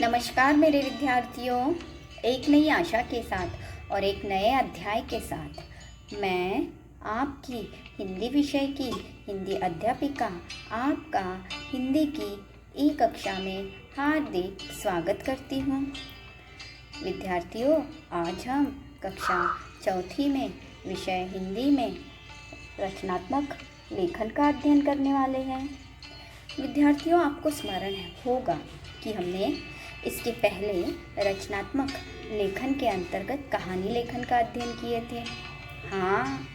नमस्कार मेरे विद्यार्थियों। एक नई आशा के साथ और एक नए अध्याय के साथ मैं आपकी हिंदी विषय की हिंदी अध्यापिका आपका हिंदी की ई कक्षा में हार्दिक स्वागत करती हूँ। विद्यार्थियों, आज हम कक्षा चौथी में विषय हिंदी में रचनात्मक लेखन का अध्ययन करने वाले हैं। विद्यार्थियों, आपको स्मरण होगा कि हमने इसके पहले रचनात्मक लेखन के अंतर्गत कहानी लेखन का अध्ययन किए थे। हाँ,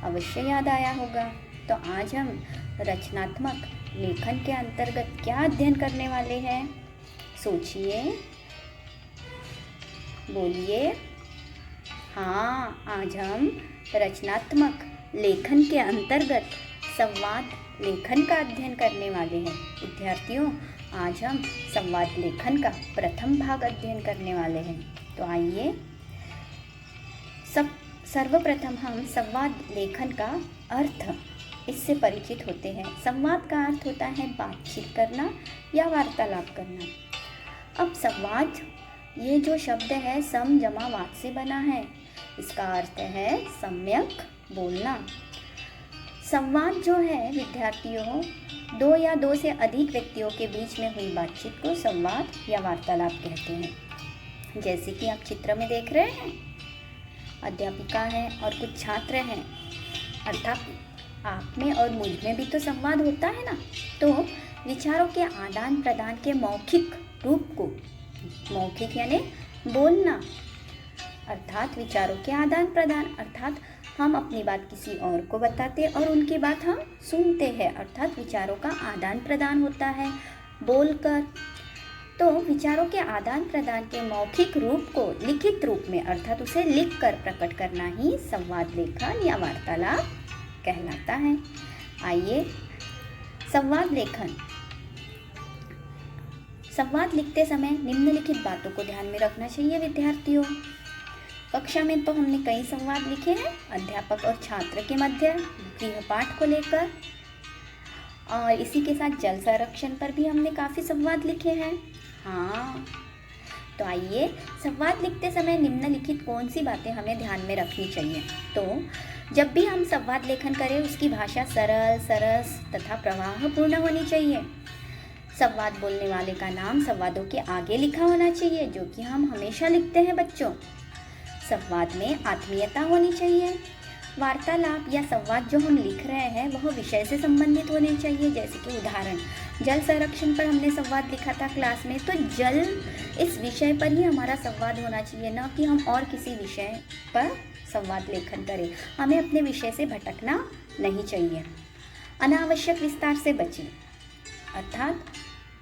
अवश्य याद आया होगा। तो आज हम रचनात्मक लेखन के अंतर्गत क्या अध्ययन करने वाले हैं? सोचिए, बोलिए। हाँ, आज हम रचनात्मक लेखन के अंतर्गत संवाद लेखन का अध्ययन करने वाले हैं। विद्यार्थियों, आज हम संवाद लेखन का प्रथम भाग अध्ययन करने वाले हैं। तो आइए सर्वप्रथम हम संवाद लेखन का अर्थ इससे परिचित होते हैं। संवाद का अर्थ होता है बातचीत करना या वार्तालाप करना। अब संवाद, ये जो शब्द है सम जमा वाद से बना है। इसका अर्थ है सम्यक बोलना। संवाद जो है विद्यार्थियों, दो या दो से अधिक व्यक्तियों के बीच में हुई बातचीत को संवाद या वार्तालाप कहते हैं। जैसे कि आप चित्र में देख रहे हैं, अध्यापिका है और कुछ छात्र हैं, अर्थात आप में और मुझ में भी तो संवाद होता है ना। तो विचारों के आदान प्रदान के मौखिक रूप को, मौखिक यानी बोलना, अर्थात विचारों के आदान प्रदान, अर्थात हम अपनी बात किसी और को बताते और उनकी बात हम सुनते हैं, अर्थात विचारों का आदान प्रदान होता है बोलकर। तो विचारों के आदान प्रदान के मौखिक रूप को लिखित रूप में, अर्थात उसे लिखकर प्रकट करना ही संवाद लेखन या वार्तालाप कहलाता है। आइए, संवाद लेखन। संवाद लिखते समय निम्नलिखित बातों को ध्यान में रखना चाहिए विद्यार्थियों। कक्षा में तो हमने कई संवाद लिखे हैं, अध्यापक और छात्र के मध्य गृहपाठ को लेकर, और इसी के साथ जल संरक्षण पर भी हमने काफ़ी संवाद लिखे हैं। हाँ, तो आइए, संवाद लिखते समय निम्नलिखित कौन सी बातें हमें ध्यान में रखनी चाहिए। तो जब भी हम संवाद लेखन करें, उसकी भाषा सरल, सरस तथा प्रवाहपूर्ण होनी चाहिए। संवाद बोलने वाले का नाम संवादों के आगे लिखा होना चाहिए, जो कि हम हमेशा लिखते हैं बच्चों। संवाद में आत्मीयता होनी चाहिए। वार्तालाप या संवाद जो हम लिख रहे हैं वह विषय से संबंधित होने चाहिए। जैसे कि उदाहरण, जल संरक्षण पर हमने संवाद लिखा था क्लास में, तो जल इस विषय पर ही हमारा संवाद होना चाहिए, न कि हम और किसी विषय पर संवाद लेखन करें। हमें अपने विषय से भटकना नहीं चाहिए। अनावश्यक विस्तार से बचें, अर्थात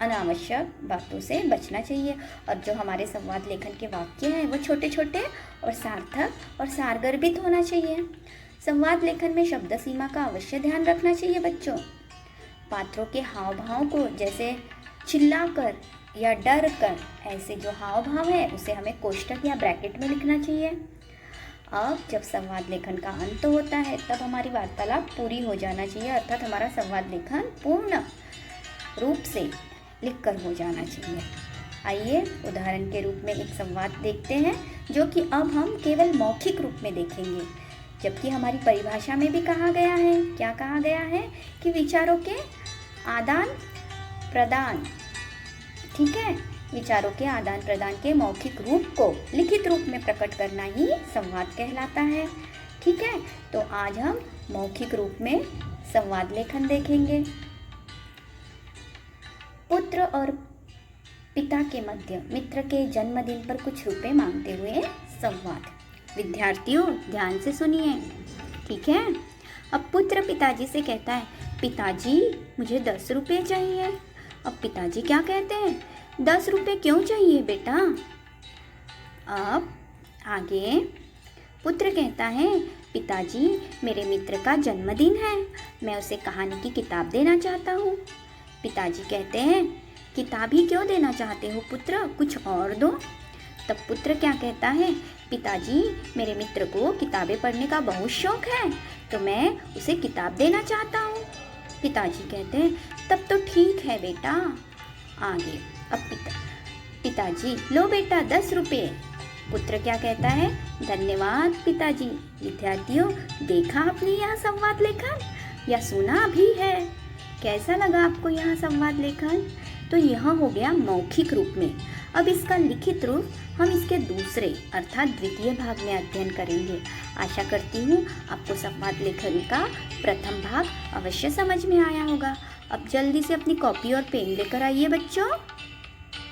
अनावश्यक बातों से बचना चाहिए। और जो हमारे संवाद लेखन के वाक्य हैं वो छोटे छोटे और सार्थक और सारगर्भित होना चाहिए। संवाद लेखन में शब्द सीमा का अवश्य ध्यान रखना चाहिए बच्चों। पात्रों के हाव भाव को, जैसे चिल्लाकर या डर कर, ऐसे जो हाव भाव है उसे हमें कोष्टक या ब्रैकेट में लिखना चाहिए। अब जब संवाद लेखन का अंत होता है तब हमारी वार्तालाप पूरी हो जाना चाहिए, अर्थात हमारा संवाद लेखन पूर्ण रूप से लिखकर हो जाना चाहिए। आइए उदाहरण के रूप में एक संवाद देखते हैं, जो कि अब हम केवल मौखिक रूप में देखेंगे, जबकि हमारी परिभाषा में भी कहा गया है, क्या कहा गया है कि विचारों के आदान प्रदान, ठीक है, विचारों के आदान प्रदान के मौखिक रूप को लिखित रूप में प्रकट करना ही संवाद कहलाता है। ठीक है, तो आज हम मौखिक रूप में संवाद लेखन देखेंगे। पुत्र और पिता के मध्य मित्र के जन्मदिन पर कुछ रुपए मांगते हुए संवाद। विद्यार्थियों, ध्यान से सुनिए, ठीक है। अब पुत्र पिताजी से कहता है, पिताजी मुझे 10 रुपये चाहिए। अब पिताजी क्या कहते हैं, 10 रुपये क्यों चाहिए बेटा? अब आगे पुत्र कहता है, पिताजी मेरे मित्र का जन्मदिन है, मैं उसे कहानी की किताब देना चाहता हूँ। पिताजी कहते हैं, किताब ही क्यों देना चाहते हो पुत्र, कुछ और दो। तब पुत्र क्या कहता है, पिताजी मेरे मित्र को किताबें पढ़ने का बहुत शौक है, तो मैं उसे किताब देना चाहता हूँ। पिताजी कहते हैं, तब तो ठीक है बेटा। आगे अब पिताजी, लो बेटा 10 रुपये। पुत्र क्या कहता है? धन्यवाद पिताजी। विद्यार्थियों, देखा आपने यह संवाद लेखन या सुना भी है? कैसा लगा आपको यह संवाद लेखन? तो यह हो गया मौखिक रूप में। अब इसका लिखित रूप हम इसके दूसरे अर्थात द्वितीय भाग में अध्ययन करेंगे। आशा करती हूँ आपको संवाद लेखन का प्रथम भाग अवश्य समझ में आया होगा। अब जल्दी से अपनी कॉपी और पेन लेकर आइए बच्चों।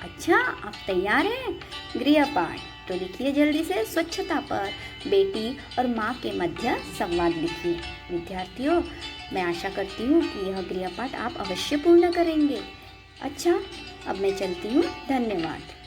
अच्छा, आप तैयार हैं? गृहपाठ तो लिखिए जल्दी से। स्वच्छता पर बेटी और माँ के मध्य संवाद लिखिए। विद्यार्थियों, मैं आशा करती हूँ कि यह गृहपाठ आप अवश्य पूर्ण करेंगे। अच्छा, अब मैं चलती हूँ। धन्यवाद।